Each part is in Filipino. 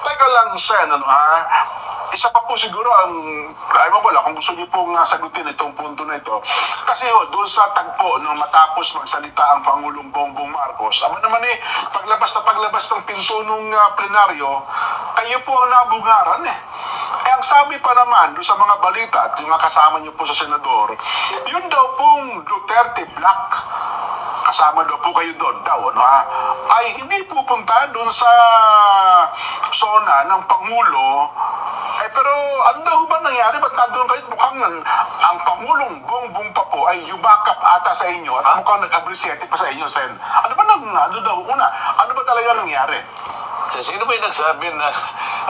teka lang, Sen, isa pa po siguro ang, ayaw ko lang kung gusto niyo pong sagutin itong punto na ito. Kasi doon sa tagpo, nung matapos magsalita ang Pangulong Bongbong Marcos, naman paglabas ng pinto nung plenaryo, kayo po ang nabungaran ang sabi pa naman doon sa mga balita at yung kasama niyo po sa senador, yun daw pong Duterte Black, kasama daw po kayo doon ay hindi pupunta doon sa zona ng Pangulo. Pero ano daw ba nangyari? Ba't nandun kayo? Mukhang ang Pangulong Bongbong pa po ay yumakap ata sa inyo at mukhang nag-appreciate pa sa inyo, Sen. Ano ba talaga nangyari? Sino ba yung nagsabi na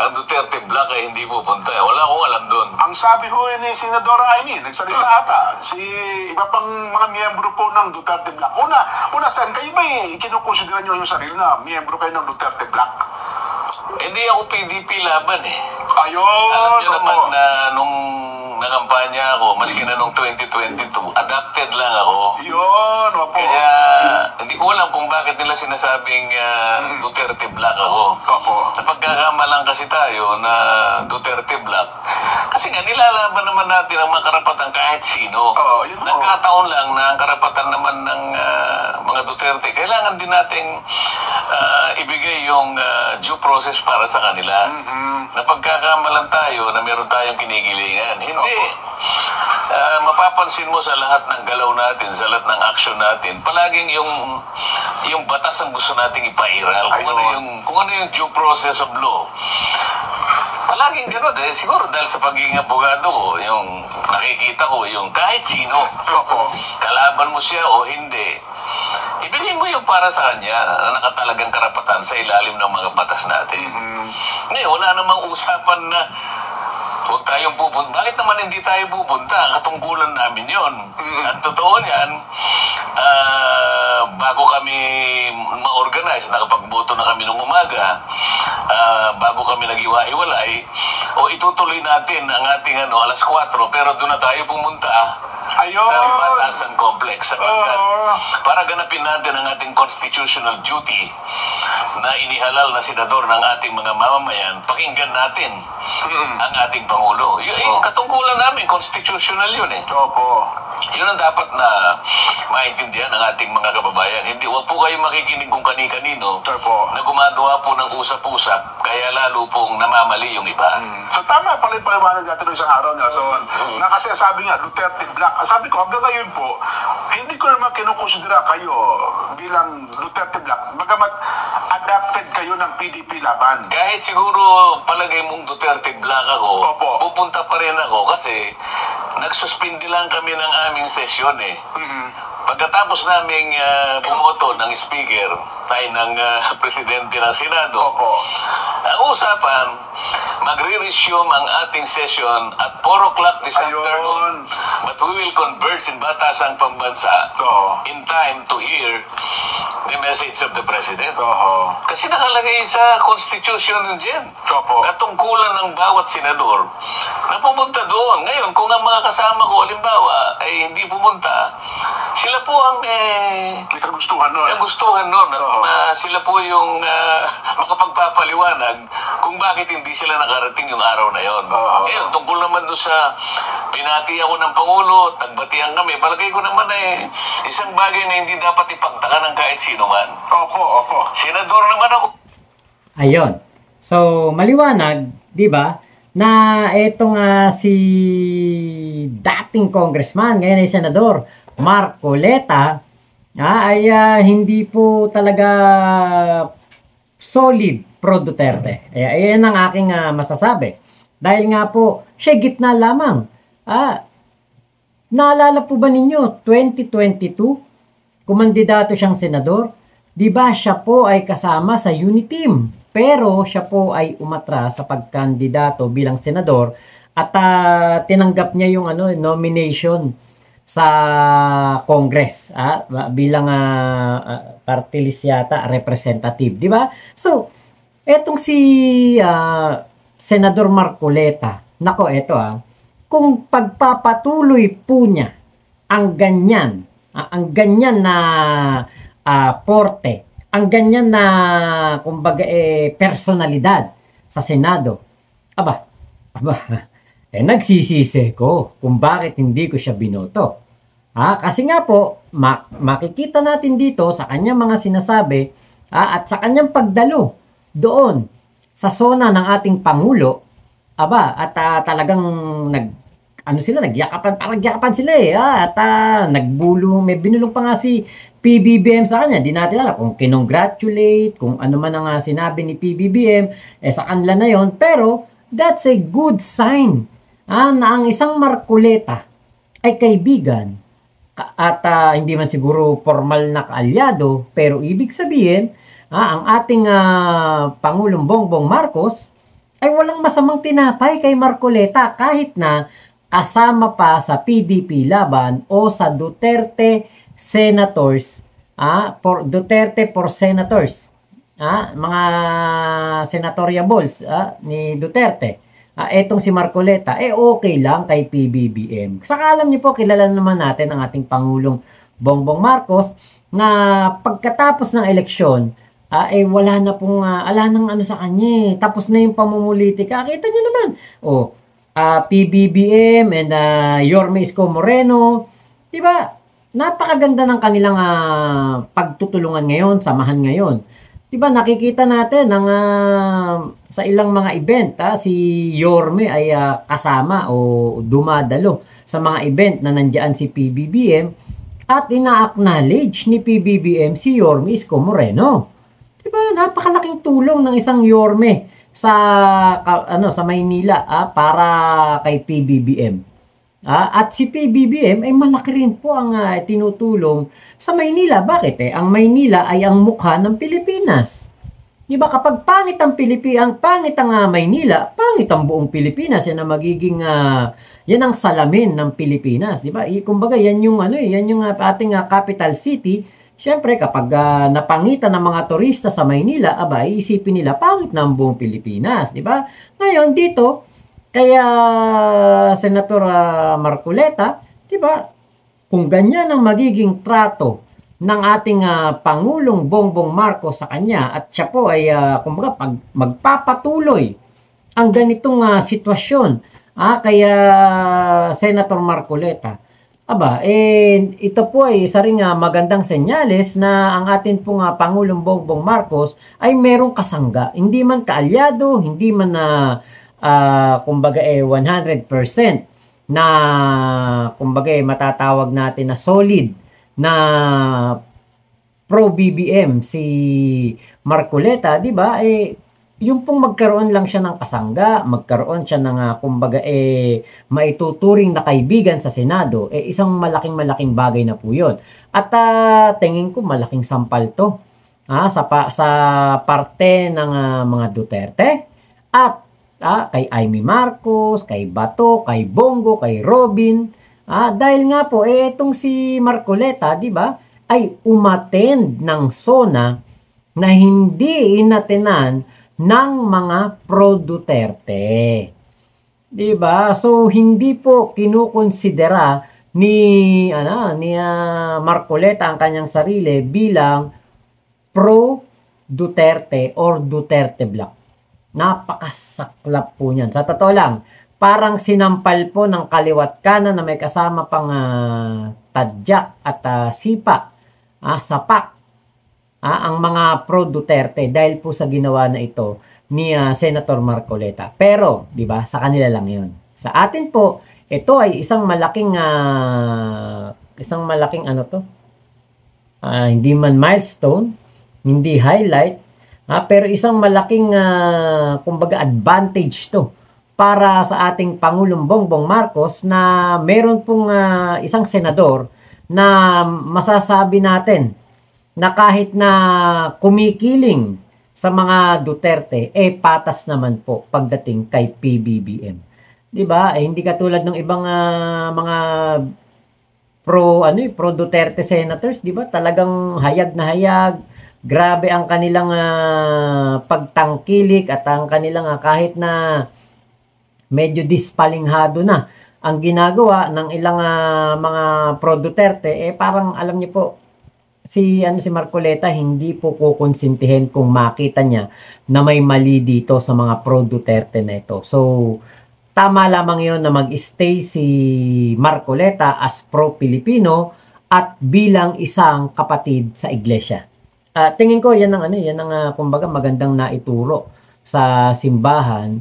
ang Duterte Black ay hindi pupunta? Wala akong alam doon. Ang sabi ho ni Senadora Aimee, nagsalita ata, iba pang mga miyembro po ng Duterte Black. Una, Sen, kayo ba kinukonsidera nyo yung sarili na miyembro kayo ng Duterte Black? Hindi ako PDP laban Ayun! Alam niyo naman na nung nangampanya ako, maski na nung 2022, adapted lang ako. Yun, opo. Kaya hindi ko alam kung bakit nila sinasabing Duterte Black ako. Opo. Napagkakamalang kasi tayo na Duterte Black. Kasi nga nilalaban naman natin ang mga karapatan kahit sino. Nagkataon lang na ang karapatan naman ng mga Duterte, kailangan din nating ibigay yung due process para sa kanila. Napagkakamalan tayo na meron tayong kinikilingan. Hindi. Mapapansin mo sa lahat ng galaw natin, sa lahat ng action natin, palaging yung batas ang gusto nating ipairal. Kung ano yung due process of law. Palaging gano'n siguro dahil sa pagiging abogado ko, yung nakikita ko, yung kahit sino, kalaban mo siya o hindi, ibigay mo yung para sa kanya na nakatalagang karapatan sa ilalim ng mga batas natin. Ngayon, wala namang usapan na huwag tayong pupunta. Bakit naman hindi tayo pupunta? Katungkulan namin yon. At totoo yan, bago kami ma-organize, nakapagboto na kami nung umaga, bago kami nag-iwa-iwalay, itutuloy natin ang ating alas 4, pero doon na tayo pumunta sa Batasan Complex para ganapin natin ang ating constitutional duty na inihalal na senador ng ating mga mamamayan, pakinggan natin ang ating Pangulo. Yung katungkulan namin, constitutional yun Yun ang dapat na maintindihan ng ating mga kababayan. Huwag po kayo makikinig kung kani-kanino na gumagawa po ng usap-usap, kaya lalo pong namamali yung iba. So tama pala yung paliwanag natin ng isang araw, Nelson, na kasi sabi nga, Duterte Black. Sabi ko, hanggang ngayon po, hindi ko naman kinukonsidera kayo bilang Duterte Black, bagamat adapted kayo ng PDP laban. Kahit siguro palagay mong Duterte Black ako, pupunta pa rin ako kasi nagsuspindi lang kami ng aming sesyon Pagkatapos naming bumoto ng speaker, tayo ng presidente ng Senado, ang usapan, magre-resume ang ating session at 4 o'clock this afternoon. But we will converge in Batasang Pambansa in time to hear the message of the President. Kasi nakalagay sa Constitution dyan. Katungkulan ng bawat senador na pumunta doon. Ngayon, kung ang mga kasama ko, halimbawa, ay hindi pumunta, sila po ang may kagustuhan nun. At sila po yung makapagpapaliwanag kung bakit hindi sila nakarating yung araw na yon. Ngayon, tungkol naman doon sa pinati ako ng Pangulo, tagbatihan kami, palagay ko naman isang bagay na hindi dapat ipagtaka ng kahit sino man. Senador naman ako. Ayun. So, maliwanag, di ba, na itong si dating congressman, ngayon ay senador, Marcoleta, ay hindi po talaga solid pro Duterte. Ayan ang aking masasabi. Dahil nga po, siya gitna lamang. Naalala po ba ninyo, 2022, kumandidato siyang senador, di ba siya po ay kasama sa Uniteam? Pero siya po ay umatras sa pagkandidato bilang senador at tinanggap niya yung nomination sa Congress bilang party list yata representative, di ba? So, etong si Senador Marcoleta, nako eto kung pagpapatuloy po niya ang ganyan na porte ang ganyan na kumbaga personalidad sa Senado. Aba, nagsisisi ko kung bakit hindi ko siya binoto. Kasi nga po, makikita natin dito sa kanyang mga sinasabi at sa kanyang pagdalo doon sa sona ng ating Pangulo, at talagang nagyakapan sila at may binulong pa nga si PBBM sa kanya. Di natin alam kung kinongratulate, kung ano man ang sinabi ni PBBM, sa kanila na yon. Pero that's a good sign na ang isang Marcoleta ay kaibigan at hindi man siguro formal na kaalyado, pero ibig sabihin, ang ating Pangulong Bongbong Marcos ay walang masamang tinapay kay Marcoleta kahit na kasama pa sa PDP laban o sa Duterte Senators, Duterte for Senators, mga senatoriables ni Duterte. Etong si Marcoleta, okay lang kay PBBM. Saka alam niyo po, kilala naman natin ang ating Pangulong Bongbong Marcos na pagkatapos ng eleksyon, wala na pong, ala nang ano sa kanya tapos na yung pamumulitika. Kita niyo naman, PBBM and Yorme Isko Moreno, di ba? Napakaganda ng kanilang pagtutulungan ngayon, samahan ngayon. Diba nakikita natin sa ilang mga event si Yorme ay kasama o dumadalo sa mga event na nandiyan si PBBM at ina-acknowledge ni PBBM si Yorme Isko Moreno. Diba napakalaking tulong ng isang Yorme sa Maynila para kay PBBM. At si PBBM ay malaki rin po ang tinutulong sa Maynila. Bakit? Ang Maynila ay ang mukha ng Pilipinas. Diba kapag pangit ang Maynila, pangit ang buong Pilipinas. Yan ang magiging yan ang salamin ng Pilipinas, diba? Kumbaga yan yung ating capital city. Siyempre kapag napangitan ng mga turista sa Maynila, iisipin nila pangit na ang buong Pilipinas, diba? Ngayon dito kaya Senator Marcoleta, di ba? Kung ganyan ang magiging trato ng ating Pangulong Bongbong Marcos sa kanya at siya po ay kumbaga magpapatuloy ang ganitong sitwasyon kaya Senator Marcoleta. Ito po ay isa ring magandang senyales na ang atin pong Pangulong Bongbong Marcos ay merong kasangga. Hindi man kaalyado, hindi man kumbaga 100% na kumbaga matatawag natin na solid na pro BBM si Marcoleta, di ba? Yung pong magkaroon lang siya ng kasangga, magkaroon siya ng kumbaga maituturing na kaibigan sa Senado, isang malaking bagay na po 'yon. At tingin ko malaking sampal to sa parte ng mga Duterte at kay Amy Marcos, kay Bato, kay Bongo, kay Robin. Dahil nga po, itong si Marcoleta, di ba, ay umattend ng SONA na hindi inatenan ng mga pro-Duterte. Di ba? So, hindi po kinukonsidera ni Marcoleta ang kanyang sarili bilang pro-Duterte or Duterte Black. Napakasaklap po niyan. Sa totoo lang, parang sinampal po ng kaliwat kanan na may kasama pang tadyak at sipa, sapak, ang mga pro-Duterte dahil po sa ginawa na ito ni Senator Marcoleta. Pero, di ba, sa kanila lang yun. Sa atin po, ito ay isang malaking hindi man milestone, hindi highlight, pero isang malaking kumbaga advantage to para sa ating Pangulong Bongbong Marcos na meron pong isang senador na masasabi natin na kahit na kumikiling sa mga Duterte, patas naman po pagdating kay PBBM. Di ba? Hindi katulad ng ibang mga pro Duterte senators, di ba? Talagang hayag na hayag. Grabe ang kanilang pagtangkilik at ang kanilang kahit na medyo dispalinghado na ang ginagawa ng ilang mga pro-Duterte, parang alam niyo po, si Marcoleta hindi po kukonsintihin kung makita niya na may mali dito sa mga pro Duterte na ito. So, tama lamang yon na mag-stay si Marcoleta as pro-Pilipino at bilang isang kapatid sa iglesia. Tingin ko yan ang kumbaga magandang naituro sa simbahan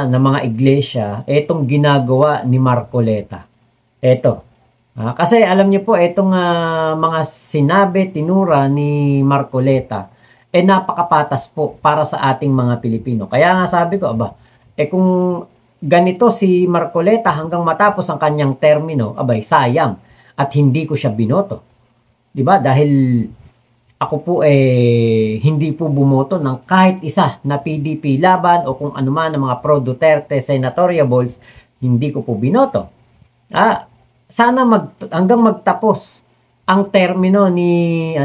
ng mga iglesia, etong ginagawa ni Marcoleta. Eto. Kasi alam niyo po, itong mga sinabi, tinura ni Marcoleta, napakapatas po para sa ating mga Pilipino. Kaya nga sabi ko, kung ganito si Marcoleta hanggang matapos ang kanyang termino, sayang. At hindi ko siya binoto. Diba? Dahil ako po hindi po bumoto ng kahit isa na PDP laban o kung anuman ng mga pro-Duterte senatoriables, hindi ko po binoto. Sana hanggang magtapos ang termino ni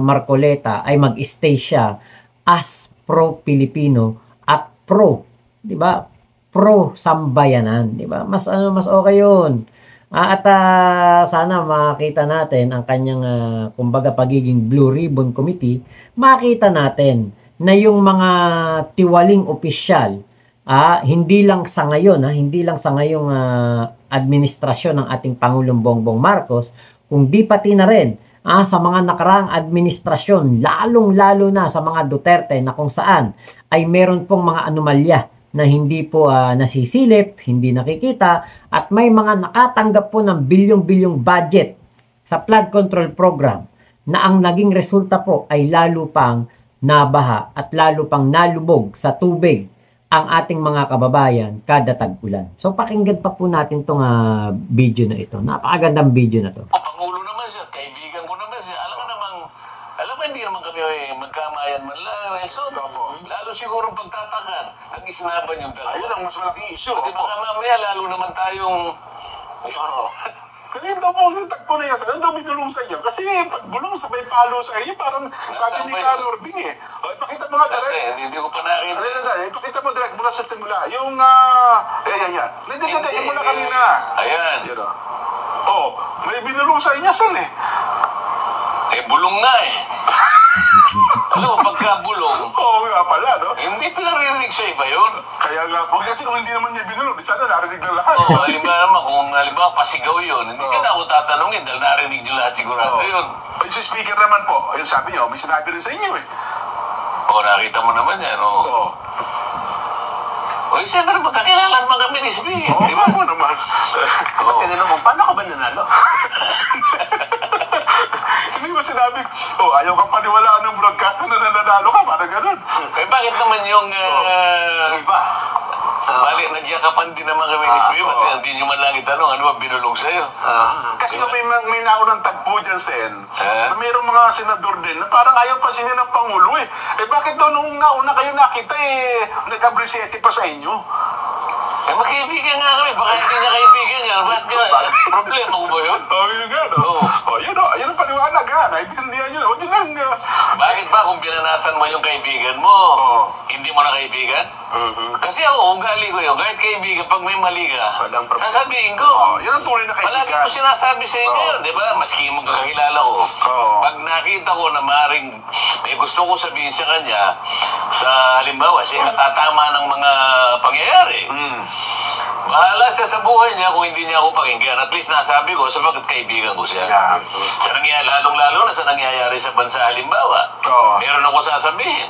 Marcoleta ay mag-stay siya as pro-Pilipino at pro, 'di ba? Pro sambayanan, 'di ba? Mas okay 'yun. Sana makita natin ang kanyang kumbaga pagiging Blue Ribbon Committee, makita natin na yung mga tiwaling opisyal hindi lang sa ngayong administrasyon ng ating Pangulong Bongbong Marcos, kundi pati na rin sa mga nakaraang administrasyon, lalong-lalo na sa mga Duterte na kung saan ay meron pong mga anomalya na hindi po nasisilip, hindi nakikita, at may mga nakatanggap po ng bilyong-bilyong budget sa flood control program na ang naging resulta po ay lalo pang nabaha at lalo pang nalubog sa tubig ang ating mga kababayan kada tag-ulan. So pakinggan pa po natin tong video na ito. Napakagandang video na to. Pangulo naman siya, kaibigan ko naman siya. Alam mo hindi naman kami magkamayan man lang. So, lalo siguro pagtatakan, ang isinaban yung dalawa. Ayun ang mas malaking issue. Di ba mamaya lalo naman tayong... Kaya daw po yung tagpo na yan, saan daw binulong sa inyo? Kasi pag bulong sabay palo sa inyo, parang sabi ni Carl Ording ipakita mo nga direct. Hindi ko pa nakita. Ipakita mo direct mula sa simula. Yung, yan. Nandiyan, yung mula kanina. Ayan. May binulong sa inyo, saan bulong na Alam mo, pagka-bulong, nga pala, no? hindi pinaririnig sa iba yun. Kaya nga po, kasi kung hindi naman niya binulong, sana narinig ng lahat. Kung halimbawa pasigaw yun, hindi ka na ako tatanungin dahil narinig nyo lahat sigurado yun. Yung speaker naman po, yung sabi niyo, may sinabi rin sa inyo nakita mo naman yan, siyempre magkakilala naman kami ni speaker, di ba? Oo naman. Tinanong mo, paano ka ba nanalo? Hindi mo sinabi, ayaw ka paniwalaan ng broadcaster na nananalo ka, parang ganun. Bakit naman yung iba? Balik, nagyakapan din naman kami ni Smith, at hindi nyo man lang itanong, ano ba binulong sa'yo? Kasi may naunang tagpo dyan, Sen, na mayroong mga senador din na parang ayaw pa sinin ng Pangulo bakit daw nung nauna kayo nakita nag-abrisete pa sa inyo? Magkaibigan nga kami, baka hindi niya kaibigan yan. Problema ko ba yun? Yun nga, Ayun ang paliwanag, naintindihan nyo. Huwag nyo lang. Bakit ba kung binanatan mo yung kaibigan mo, hindi mo na kaibigan? Kasi ako, ugali ko yun. Kahit kaibigan, pag may mali ka, sasabihin ko. Yun ang tunay na kaibigan. Palagi ko sinasabi sa inyo yun, di ba? Maski mo kakilala ko. Pag nakita ko na maring may gusto ko sabihin sa kanya, sa halimbawa, siya katatama ng mga pangyayari. Bahala siya sa buhay niya kung hindi niya ako pakinggan. At least nasabi ko, sabagat kaibigan ko siya. Sa nangyayari, lalong-lalo na sa nangyayari sa bansa halimbawa. Meron ako sasabihin.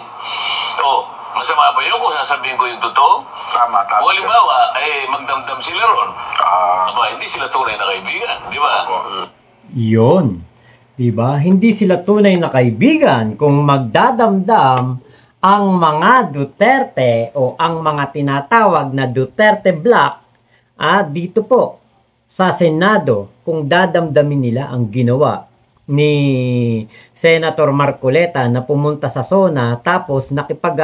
Masama ba yun kung sasabihin ko yung totoo? Tama. Kung halimbawa, magdamdam sila ron. Hindi sila tunay na kaibigan, di ba? Yun. Di ba? Hindi sila tunay na kaibigan kung magdadamdam ang mga Duterte o ang mga tinatawag na Duterte Block dito po sa Senado kung dadamdamin nila ang ginawa ni Senator Marcoleta na pumunta sa SONA tapos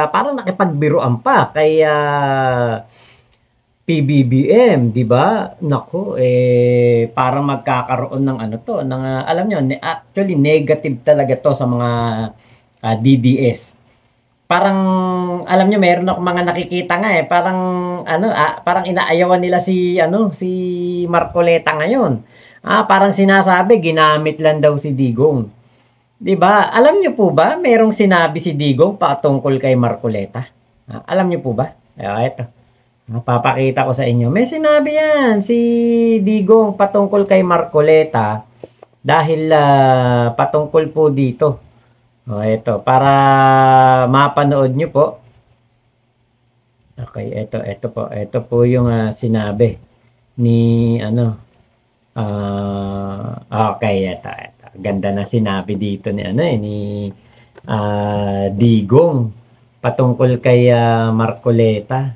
parang nakipagbiruan pa kay PBBM, di ba? Nako, parang magkakaroon ng alam niyo, actually negative talaga to sa mga DDS. Parang alam niyo meron ako mga nakikita nga parang inaayawan nila si Marcoleta ngayon. Parang sinasabi ginamit lang daw si Digong. 'Di ba? Alam niyo po ba, merong sinabi si Digong patungkol kay Marcoleta? Alam niyo po ba? Ito. Papakita ko sa inyo. May sinabi yan si Digong patungkol kay Marcoleta dahil patungkol po dito. Ito. Para mapanood niyo po. Okay, ito po. Ito po yung sinabi ni okay, ito. Ganda na sinabi dito ni Digong patungkol kay Marcoleta.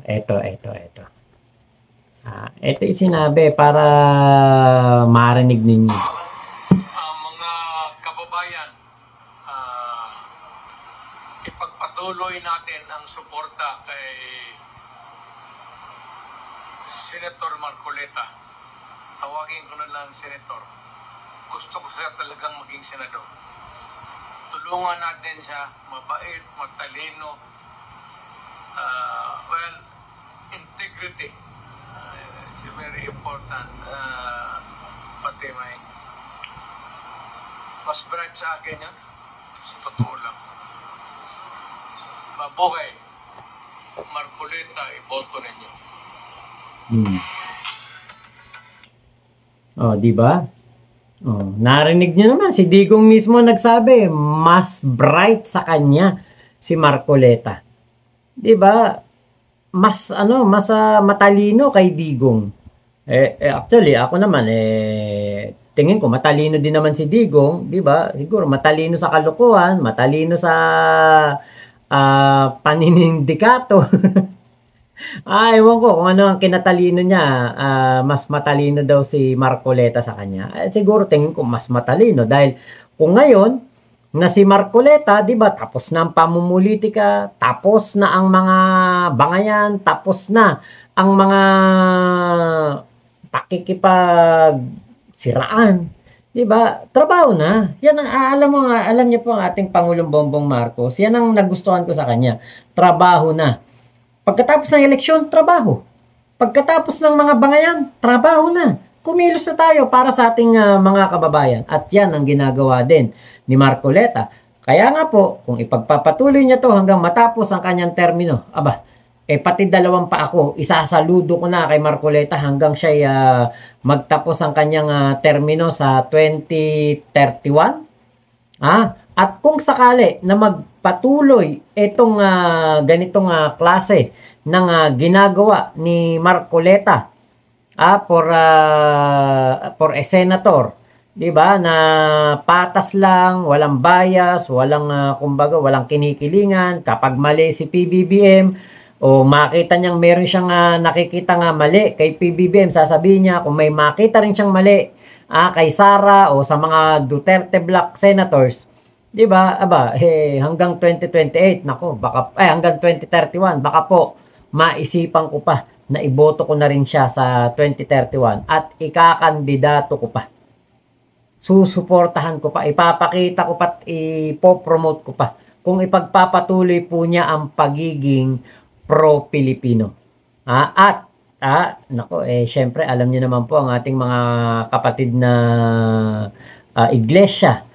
Ito. Ito yung sinabi para marinig ninyo. Mga kababayan, ipagpatuloy natin ang suporta kay Senator Marcoleta. Tawagin ko na lang Senator. Gusto ko siya talagang maging senador. Tulungan natin siya, mabait, matalino, integrity. It's very important. Pati may mas bright sa akin yan. Sa totoo lang. Mabuhay. Marcoleta, iboto ninyo. Di ba? Narinig niyo naman, si Digong mismo nagsabi, mas bright sa kanya si Marcoleta. 'Di ba? Mas matalino kay Digong. Actually, ako naman tingin ko matalino din naman si Digong, 'di ba? Siguro matalino sa kalokohan, matalino sa paninindikato. Ewan ko kung ano ang kinatalino niya. Mas matalino daw si Marcoleta sa kanya. Siguro tingin ko mas matalino dahil kung ngayon na si Marcoleta, di ba, tapos na ang pamumulitika, tapos na ang mga bangayan, tapos na ang mga pakikipagsiraan. Di ba? Trabaho na. Yan ang, alam niyo po ang ating Pangulong Bongbong Marcos, yan ang nagustuhan ko sa kanya. Trabaho na. Pagkatapos ng eleksyon, trabaho. Pagkatapos ng mga bangayan, trabaho na. Kumilos na tayo para sa ating mga kababayan. At yan ang ginagawa din ni Marcoleta. Kaya nga po, kung ipagpapatuloy niya to hanggang matapos ang kanyang termino, pati dalawang pa ako, isasaludo ko na kay Marcoleta hanggang siya magtapos ang kanyang termino sa 2031. At kung sakali na magpatuloy itong ganitong klase ng ginagawa ni Marcoleta for a senator, 'di ba, na patas lang, walang bias, walang kumbaga walang kinikilingan, kapag mali si PBBM o makita niyang meron siyang nakikita mali kay PBBM, sasabihin niya. Kung may makita rin siyang mali kay Sara o sa mga Duterte Black senators, 'di ba? Hanggang 2028, hanggang 2031, baka po maisipan ko pa na iboto ko na rin siya sa 2031 at ikakandidato ko pa. Susuportahan ko pa, ipapakita ko pa, ipopromote ko pa kung ipagpapatuloy po niya ang pagiging pro-Pilipino. Syempre alam niyo naman po ang ating mga kapatid na iglesia.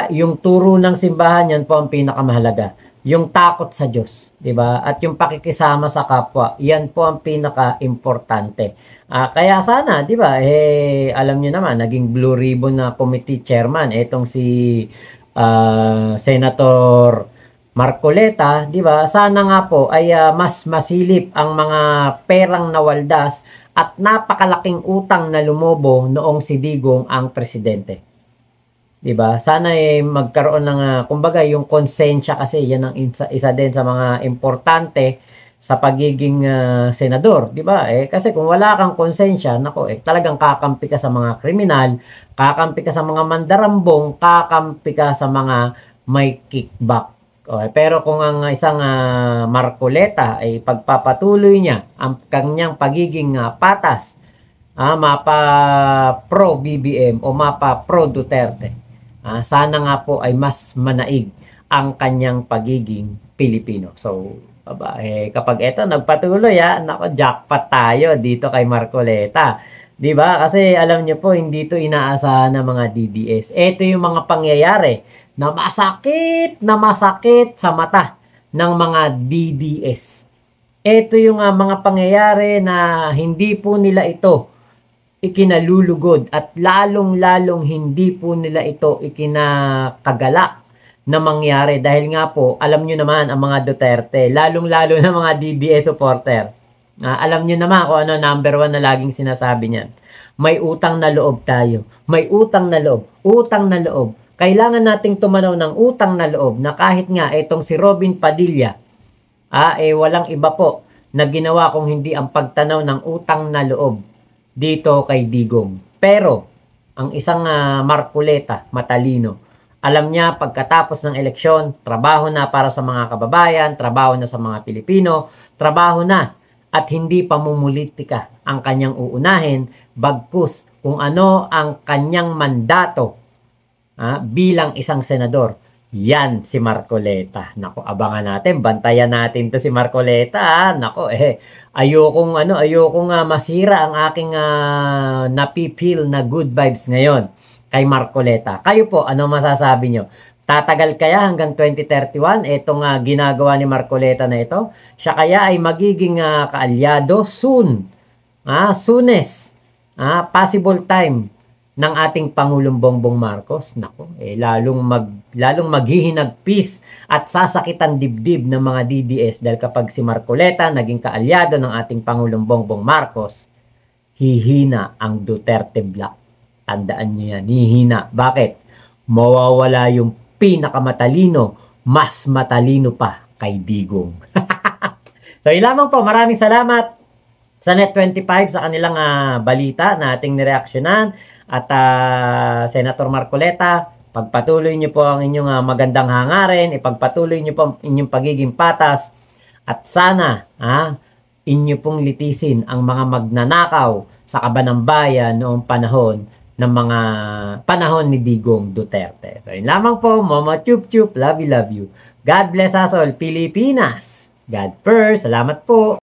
Yung turo ng simbahan, yan po ang pinakamahalaga. Yung takot sa Diyos, 'di ba? At yung pakikisama sa kapwa, yan po ang pinaka-importante. Kaya sana, 'di ba? Alam niyo naman, naging Blue Ribbon na committee chairman etong si Senator Marcoleta, 'di ba? Sana nga po ay mas masilip ang mga perang nawaldas at napakalaking utang na lumobo noong si Digong ang presidente. 'Di ba? Sana magkaroon ng kumbaga yung konsensya, kasi yan ang isa din sa mga importante sa pagiging senador, 'di ba? Kasi kung wala kang konsensya, talagang kakampi ka sa mga kriminal, kakampi ka sa mga mandarambong, kakampi ka sa mga may kickback. Pero kung ang isang Marcoleta ay pagpapatuloy niya ang kanyang pagiging patas, mapa pro BBM o mapa pro Duterte, sana nga po ay mas manaig ang kanyang pagiging Pilipino. So, kapag nagpatuloy, jackpot tayo dito kay Marcoleta. 'Di ba? Kasi alam niyo po, hindi to inaasahan ng mga DDS. Ito yung mga pangyayari na masakit sa mata ng mga DDS. Ito yung mga pangyayari na hindi po nila ito ikinalulugod at lalong-lalong hindi po nila ito ikinakagala na mangyari dahil nga po, alam nyo naman ang mga Duterte, lalong-lalo na mga DDS supporter. Alam nyo naman kung ano number 1 na laging sinasabi niyan. May utang na loob tayo. May utang na loob. Utang na loob. Kailangan nating tumanaw ng utang na loob na kahit nga itong si Robin Padilla, walang iba po na ginawa kung hindi ang pagtanaw ng utang na loob dito kay Digong. Pero, ang isang Marcoleta, matalino, alam niya pagkatapos ng eleksyon, trabaho na para sa mga kababayan, trabaho na sa mga Pilipino, trabaho na at hindi pamumulitika ang kanyang uunahin, bagkus kung ano ang kanyang mandato bilang isang senador. Yan si Marcoleta. Nako, abangan natin, bantayan natin to si Marcoleta. Nako, ayokong masira ang aking napipil na good vibes ngayon kay Marcoleta. Kayo po, ano masasabi nyo? Tatagal kaya hanggang 2031 itong ginagawa ni Marcoleta na ito? Siya kaya ay magiging kaalyado soon. Soonest. Possible time ng ating Pangulong Bongbong Marcos. Nako, lalong maghihinagpis at sasakitan dibdib ng mga DDS dahil kapag si Marcoleta naging kaalyado ng ating Pangulong Bongbong Marcos, hihina ang Duterte Black. Tandaan niyo yan, hihina. Bakit? Mawawala yung pinakamatalino, mas matalino pa kay Digong. So, yun lamang po. Maraming salamat sa Net25 sa kanilang balita na ating nireaksyonan. At Senator Marcoleta, pagpatuloy niyo po ang inyong magandang hangarin, ipagpatuloy niyo po ang inyong pagiging patas at sana inyo pong litisin ang mga magnanakaw sa kabanang bayan noong panahon ng mga panahon ni Digong Duterte. So, yun lamang po. Mama Chup Chup, love you, love you. God bless us all, Pilipinas. God first. Salamat po.